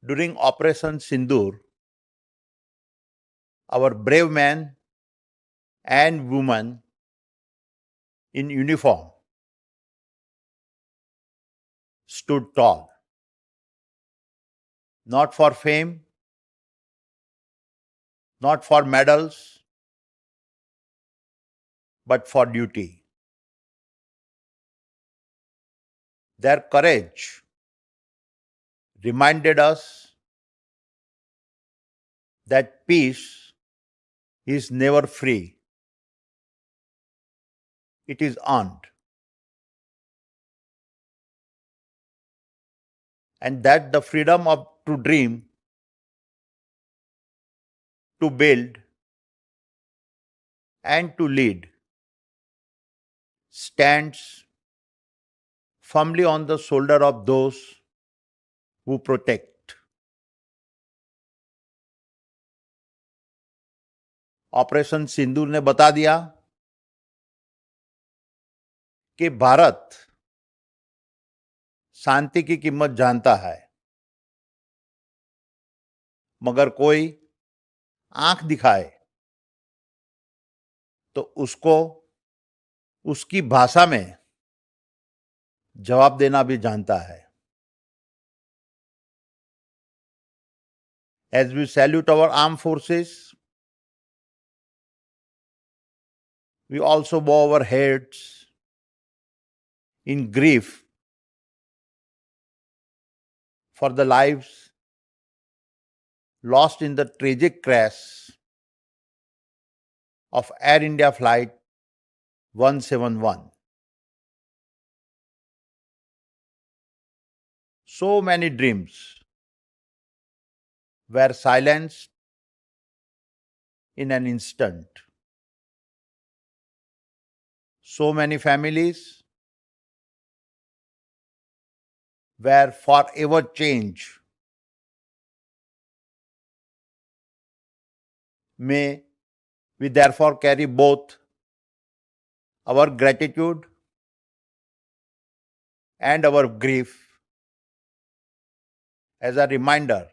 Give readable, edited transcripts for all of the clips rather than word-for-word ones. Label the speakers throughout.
Speaker 1: During Operation Sindoor, our brave men and women in uniform stood tall, not for fame, not for medals, but for duty. Their courage reminded us that peace is never free, it is earned, and that the freedom to dream, to build, and to lead stands firmly on the shoulder of those who protect. Operation Sindoor ने बता दिया कि भारत शांति की कीमत जानता है, मगर कोई आंख दिखाए तो उसको उसकी भाषा में जवाब देना भी जानता है. As we salute our armed forces, we also bow our heads in grief for the lives lost in the tragic crash of Air India Flight 171. So many dreams were silenced in an instant. So many families were forever changed. May we therefore carry both our gratitude and our grief as a reminder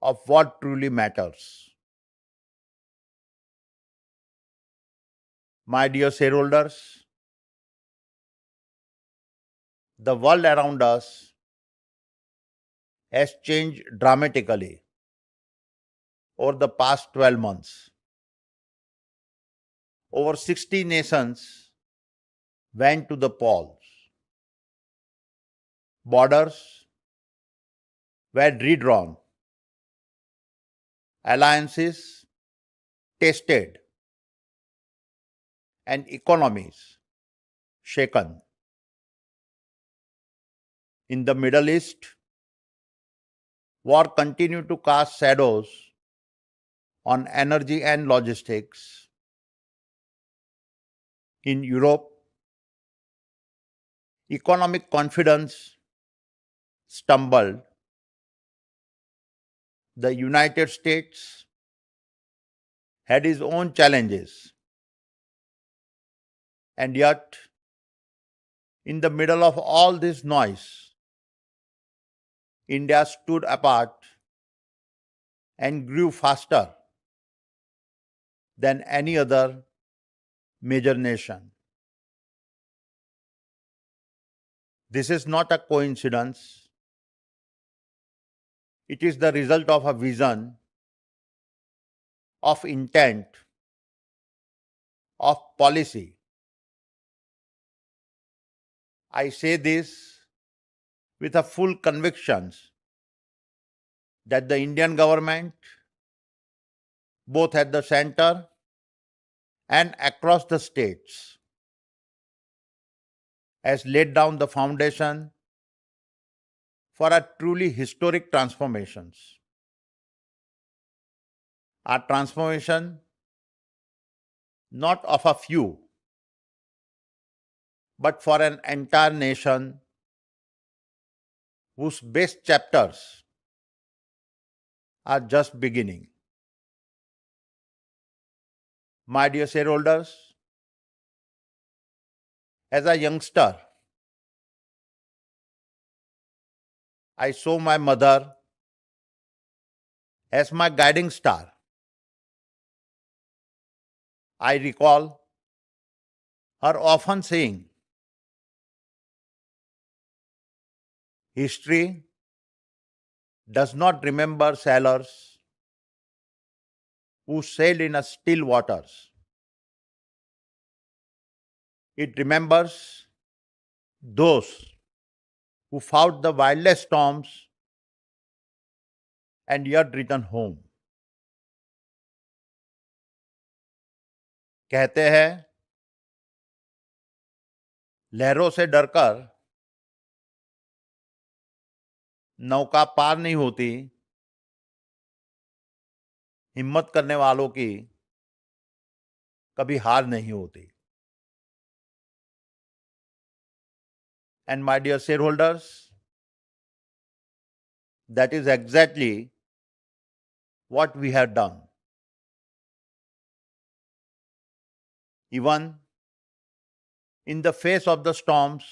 Speaker 1: of what truly matters. My dear shareholders, the world around us has changed dramatically over the past 12 months. Over 60 nations went to the polls. Borders were redrawn. Alliances tested, and economies shaken. In the Middle East, war continued to cast shadows on energy and logistics. In Europe, economic confidence stumbled. The United States had its own challenges. And yet, in the middle of all this noise, India stood apart and grew faster than any other major nation. This is not a coincidence. It is the result of a vision, of intent, of policy. I say this with a full conviction that the Indian government, both at the center and across the states, has laid down the foundation for a truly historic transformations. A transformation not of a few, but for an entire nation whose best chapters are just beginning. My dear shareholders, as a youngster, I saw my mother as my guiding star. I recall her often saying, "History does not remember sailors who sailed in a still waters. It remembers those who fought the wildest storms and yet returned home." कहते हैं, लहरों से डरकर नौका पार नहीं होती, हिम्मत करने वालों की कभी हार नहीं होती. And my dear shareholders, that is exactly what we have done. Even in the face of the storms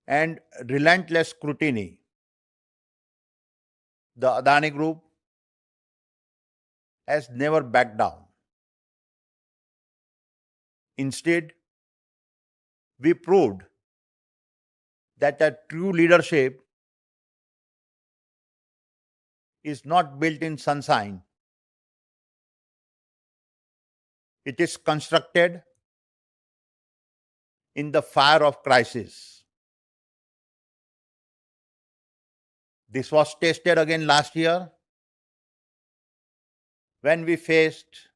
Speaker 1: and relentless scrutiny, the Adani Group has never backed down. Instead, we proved that a true leadership is not built in sunshine. It is constructed in the fire of crisis. This was tested again last year when we faced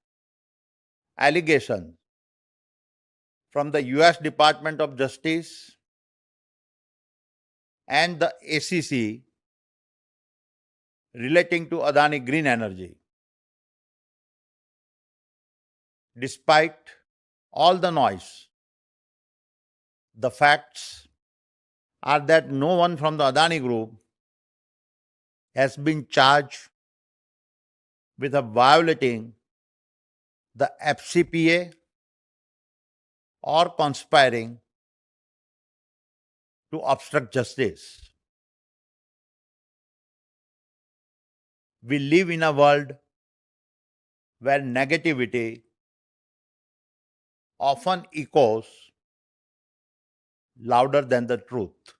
Speaker 1: allegations from the US Department of Justice and the ACC relating to Adani Green Energy. Despite all the noise, the facts are that no one from the Adani Group has been charged with violating the FCPA or conspiring to obstruct justice. We live in a world where negativity often echoes louder than the truth.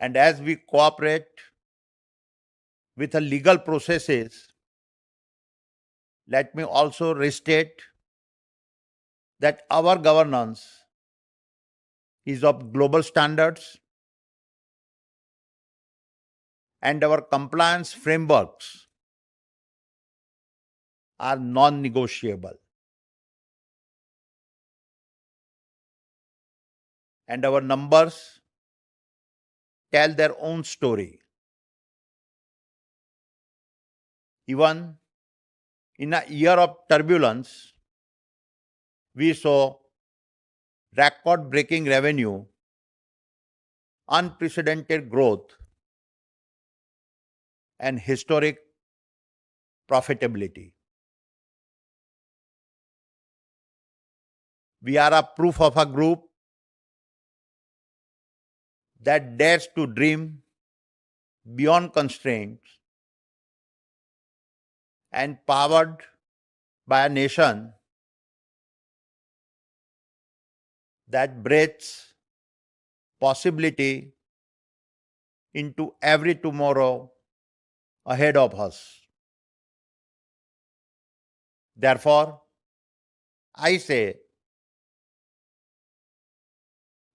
Speaker 1: And as we cooperate with the legal processes, let me also restate that our governance is of global standards and our compliance frameworks are non-negotiable. And our numbers tell their own story. Even in a year of turbulence, we saw record-breaking revenue, unprecedented growth, and historic profitability. We are a proof of a group that dares to dream beyond constraints and powered by a nation that breathes possibility into every tomorrow ahead of us. Therefore, I say,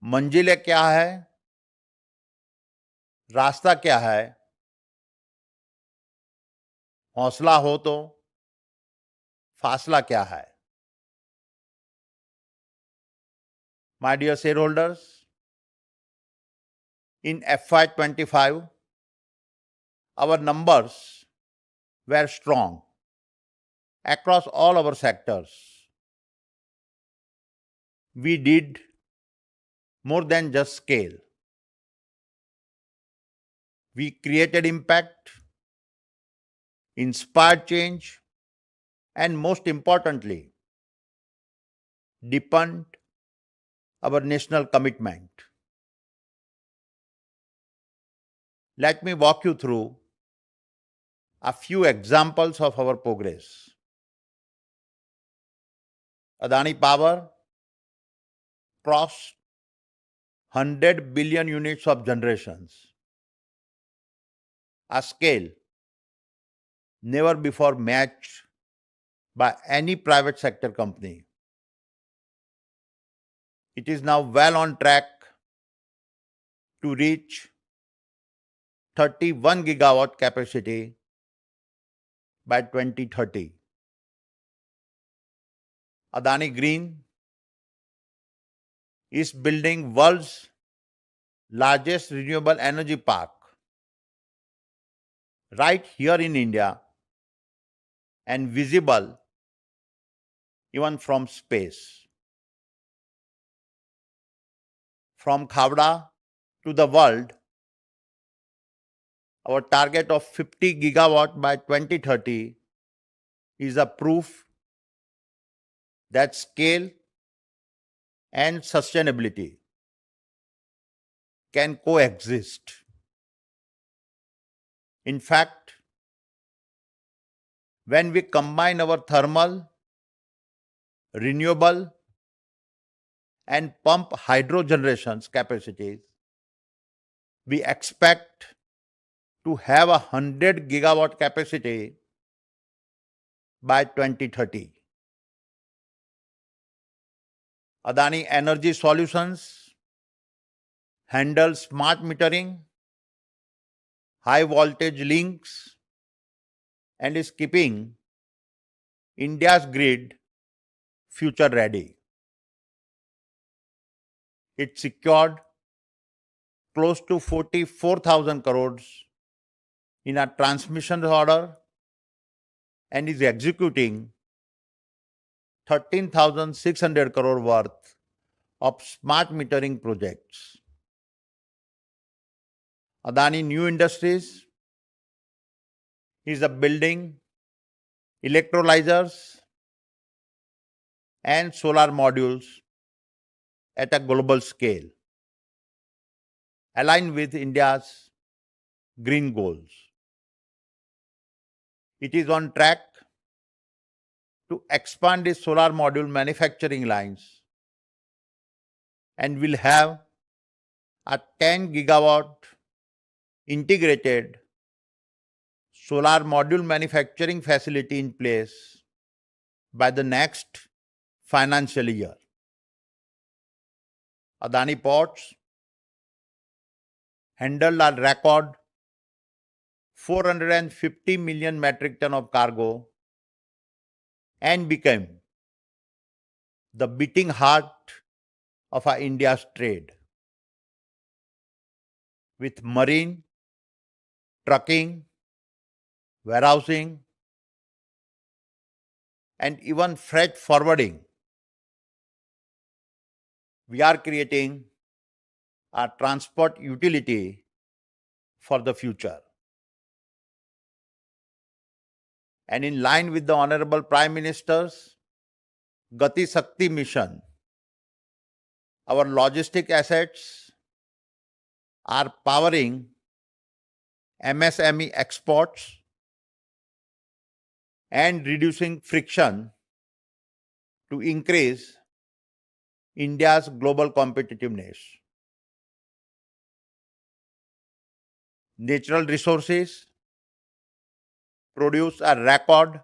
Speaker 1: मंजिलें क्या है, रास्ता क्या है, हौसला हो तो फासला क्या है. My dear shareholders, in FY25, our numbers were strong across all our sectors. We did more than just scale. We created impact, inspired change, and most importantly, deepened our national commitment. Let me walk you through a few examples of our progress. Adani Power crossed 100 billion units of generations, a scale never before matched by any private sector company. It is now well on track to reach 31 gigawatt capacity by 2030. Adani Green is building world's largest renewable energy park right here in India and visible even from space. From Khavda to the world, our target of 50 gigawatt by 2030 is a proof that scale and sustainability can coexist. In fact, when we combine our thermal, renewable, and pump hydro generations capacities, we expect to have 100 gigawatt capacity by 2030. Adani Energy Solutions handle smart metering, high voltage links, and is keeping India's grid future ready. It secured close to 44,000 crores in a transmission order and is executing 13,600 crore worth of smart metering projects. Adani New Industries is building electrolyzers and solar modules at a global scale, aligned with India's green goals. It is on track to expand its solar module manufacturing lines and will have a 10 gigawatt integrated solar module manufacturing facility in place by the next financial year. Adani Ports handled a record 450 million metric ton of cargo and became the beating heart of India's trade. With marine, trucking, warehousing, and even freight forwarding, we are creating a transport utility for the future. And in line with the Honorable Prime Minister's Gati Shakti mission, our logistic assets are powering MSME exports and reducing friction to increase India's global competitiveness. Natural resources produce a record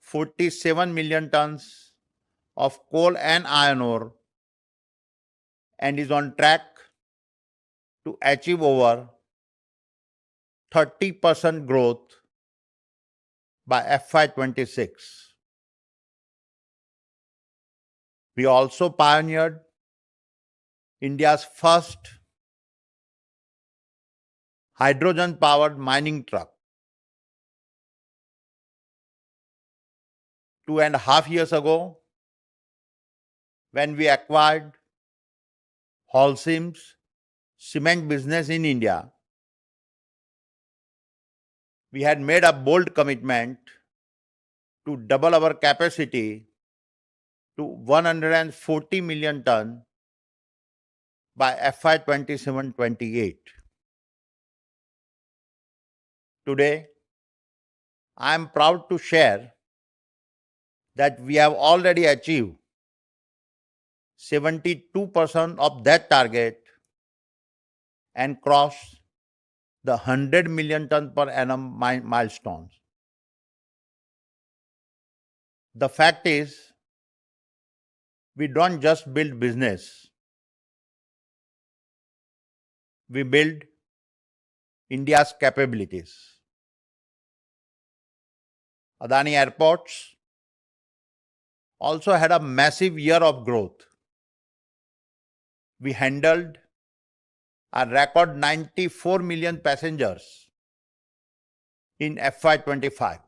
Speaker 1: 47 million tons of coal and iron ore and is on track to achieve over 30% growth by FY26. We also pioneered India's first hydrogen-powered mining truck. 2.5 years ago, when we acquired Holcim's cement business in India, we had made a bold commitment to double our capacity to 140 million ton by FY 27-28. Today, I am proud to share that we have already achieved 72% of that target and crossed the 100 million ton per annum milestones. The fact is, we don't just build business, we build India's capabilities. Adani Airports also had a massive year of growth. We handled a record 94 million passengers in FY25.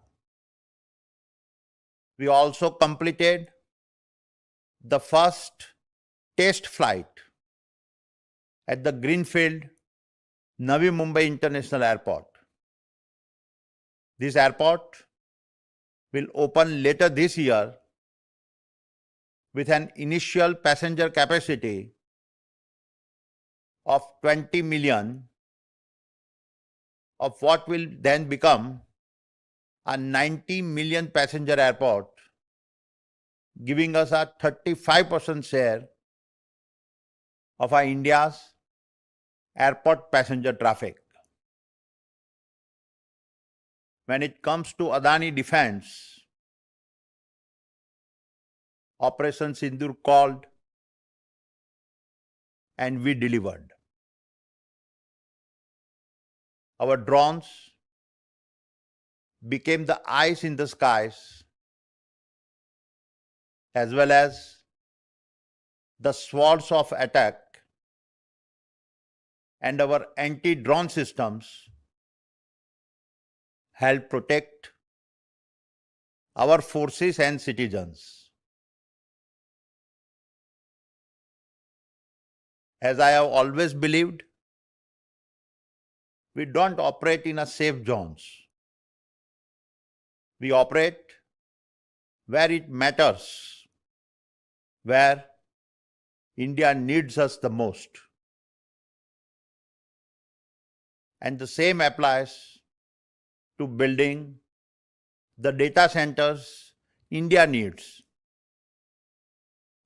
Speaker 1: We also completed the first test flight at the Greenfield Navi Mumbai International Airport. This airport will open later this year with an initial passenger capacity of 20 million of what will then become a 90 million passenger airport, giving us a 35% share of our India's airport passenger traffic. When it comes to Adani Defence, Operation Sindoor called and we delivered. Our drones became the eyes in the skies as well as the swords of attack, and our anti-drone systems help protect our forces and citizens. As I have always believed, we don't operate in a safe zones. We operate where it matters, where India needs us the most. And the same applies to building the data centers India needs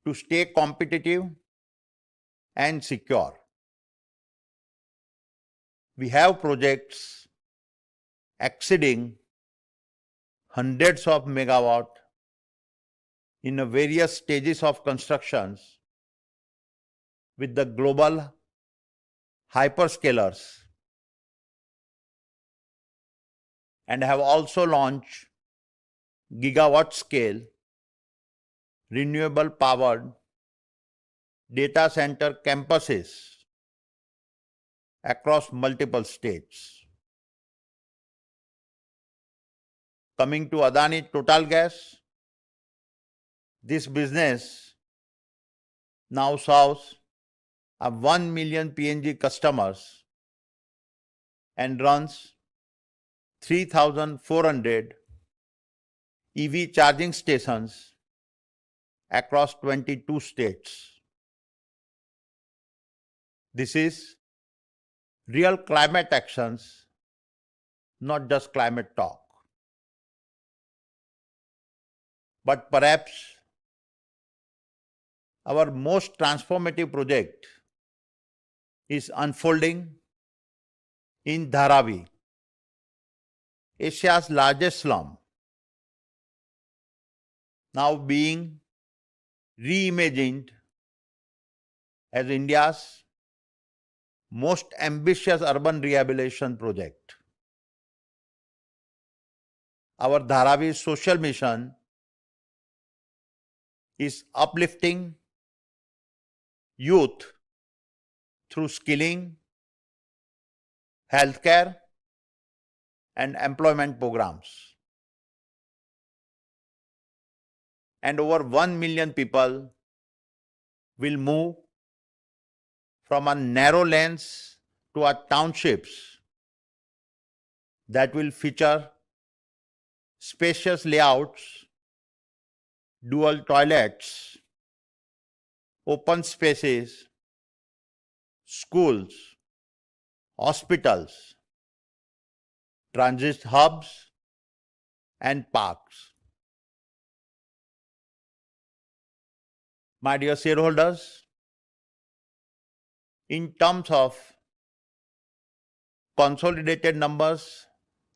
Speaker 1: to stay competitive and secure. We have projects exceeding hundreds of megawatt in various stages of constructions with the global hyperscalers, and have also launched gigawatt scale renewable powered data center campuses across multiple states. Coming to Adani Total Gas, this business now serves 1 million PNG customers and runs 3,400 EV charging stations across 22 states. This is real climate actions, not just climate talk. But perhaps our most transformative project is unfolding in Dharavi, Asia's largest slum, now being reimagined as India's most ambitious urban rehabilitation project. Our Dharavi social mission is uplifting youth through skilling, healthcare, and employment programs. And over 1 million people will move from a narrow lanes to our townships that will feature spacious layouts, dual toilets, open spaces, schools, hospitals, transit hubs, and parks. My dear shareholders, in terms of consolidated numbers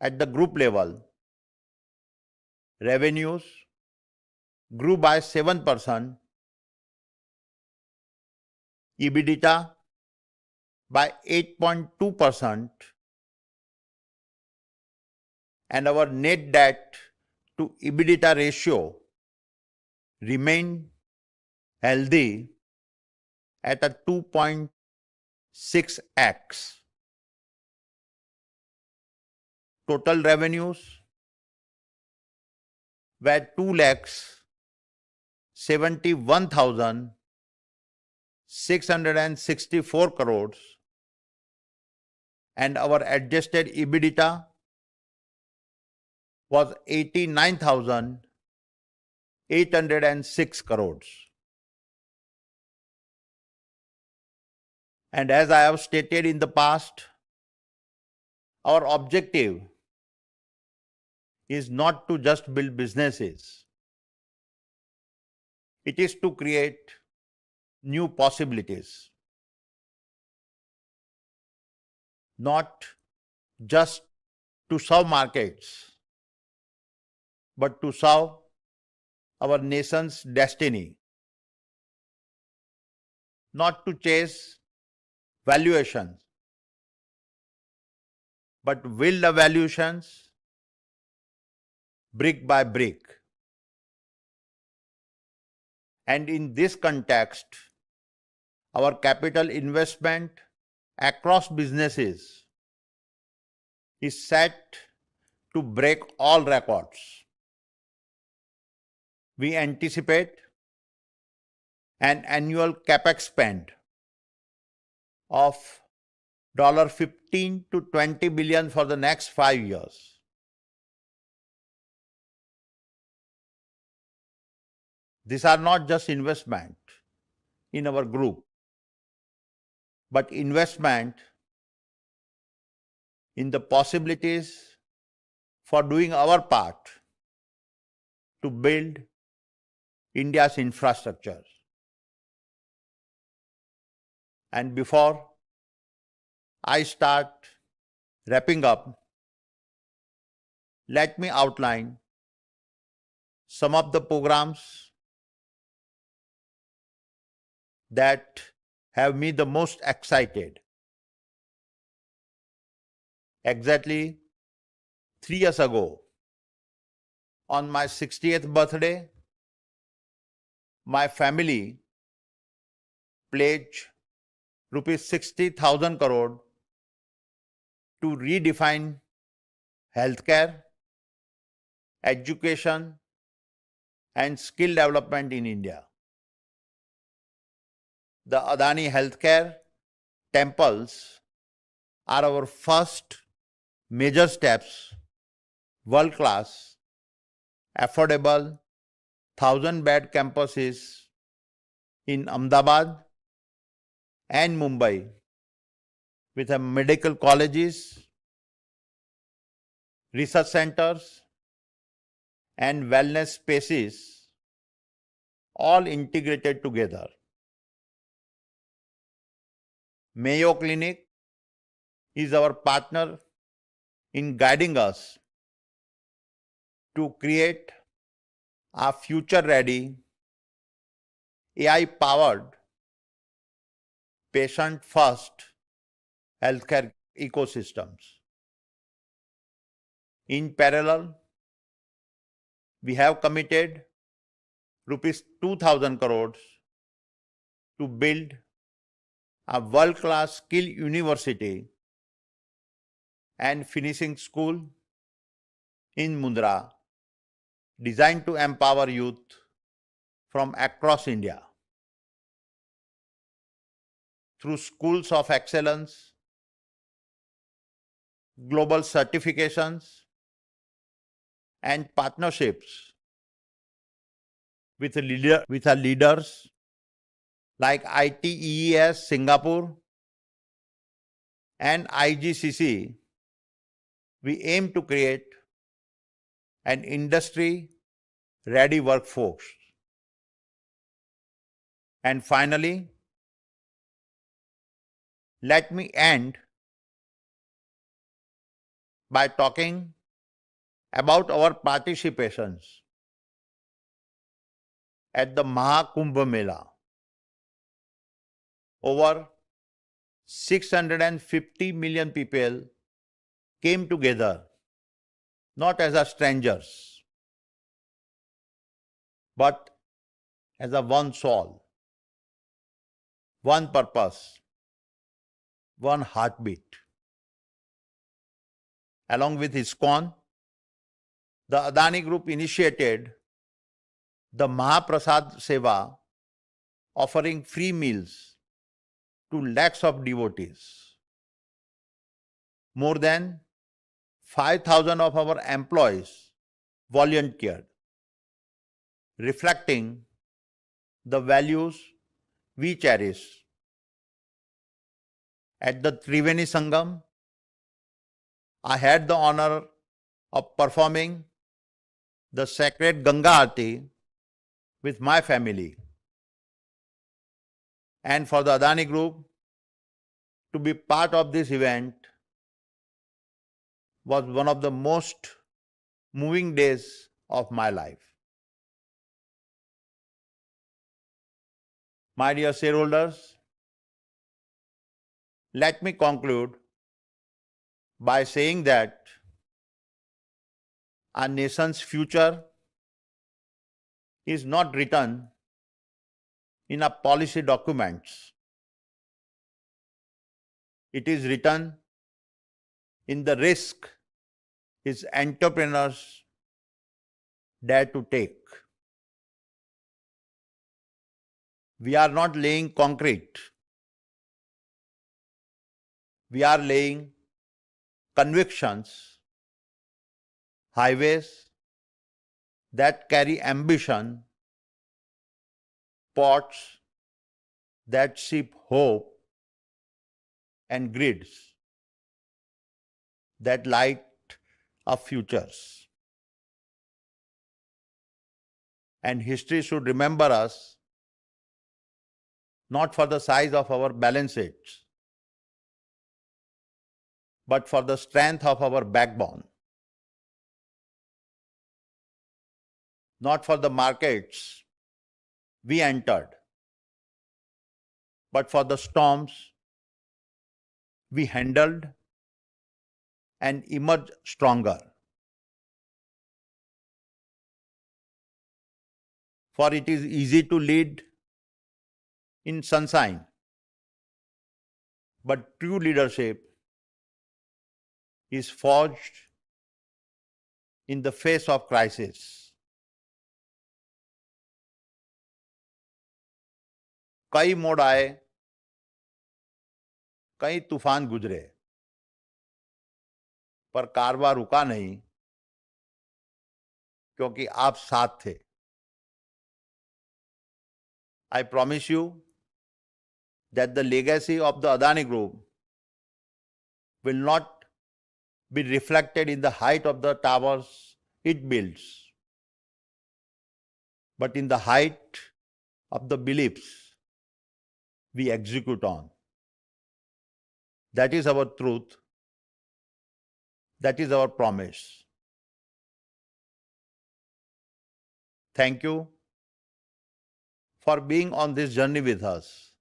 Speaker 1: at the group level, revenues grew by 7%, EBITDA by 8.2%, and our net debt to EBITDA ratio remained healthy at a 2.6x. Total revenues were 2,71,664 crores, and our adjusted EBITDA was 89,806 crores. And as I have stated in the past, our objective is not to just build businesses. It is to create new possibilities, not just to serve markets, but to serve our nation's destiny, not to chase valuations, but build the valuations brick by brick. And in this context, our capital investment across businesses is set to break all records. We anticipate an annual capex spend of $15 to $20 billion for the next 5 years. These are not just investment in our group, but investment in the possibilities for doing our part to build India's infrastructure. And before I start wrapping up, let me outline some of the programs that have me the most excited. Exactly 3 years ago, on my 60th birthday, my family pledged rupees 60,000 crore to redefine healthcare, education, and skill development in India. The Adani Healthcare temples are our first major steps, world-class, affordable, 1,000-bed campuses in Ahmedabad and Mumbai with medical colleges, research centers, and wellness spaces all integrated together. Mayo Clinic is our partner in guiding us to create a future-ready, AI-powered, patient-first healthcare ecosystems. In parallel, we have committed rupees 2,000 crores to build a world-class skill university and finishing school in Mundra, designed to empower youth from across India. Through schools of excellence, global certifications, and partnerships with leaders like ITES, Singapore, and IGCC, We aim to create an industry-ready workforce. And finally, let me end by talking about our participations at the Mahakumbh Mela. Over 650 million people came together, not as a strangers, but as a one soul, one purpose, one heartbeat. Along with ISKCON, the Adani Group initiated the Mahaprasad Seva, offering free meals to lakhs of devotees. More than 5,000 of our employees volunteered, reflecting the values we cherish. At the Triveni Sangam, I had the honor of performing the sacred Ganga Aarti with my family. And for the Adani Group to be part of this event was one of the most moving days of my life. My dear shareholders, let me conclude by saying that our nation's future is not written in our policy documents. It is written in the risk its entrepreneurs dare to take. We are not laying concrete. We are laying convictions, highways that carry ambition, ports that ship hope, and grids that light up futures. And history should remember us not for the size of our balance sheets, but for the strength of our backbone. Not for the markets we entered, but for the storms we handled and emerged stronger. For it is easy to lead in sunshine, but true leadership is forged in the face of crisis. कई मोड़ आए, कई तूफान गुजरे, पर कारवां रुका नहीं, क्योंकि आप साथ थे. I promise you that the legacy of the Adani Group will not be reflected in the height of the towers it builds, but in the height of the beliefs we execute on. That is our truth. That is our promise. Thank you for being on this journey with us.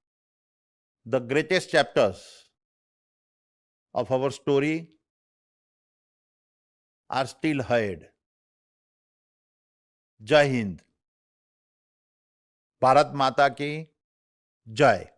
Speaker 1: The greatest chapters of our story are still ahead. Jai Hind. Bharat Mata ki Jai.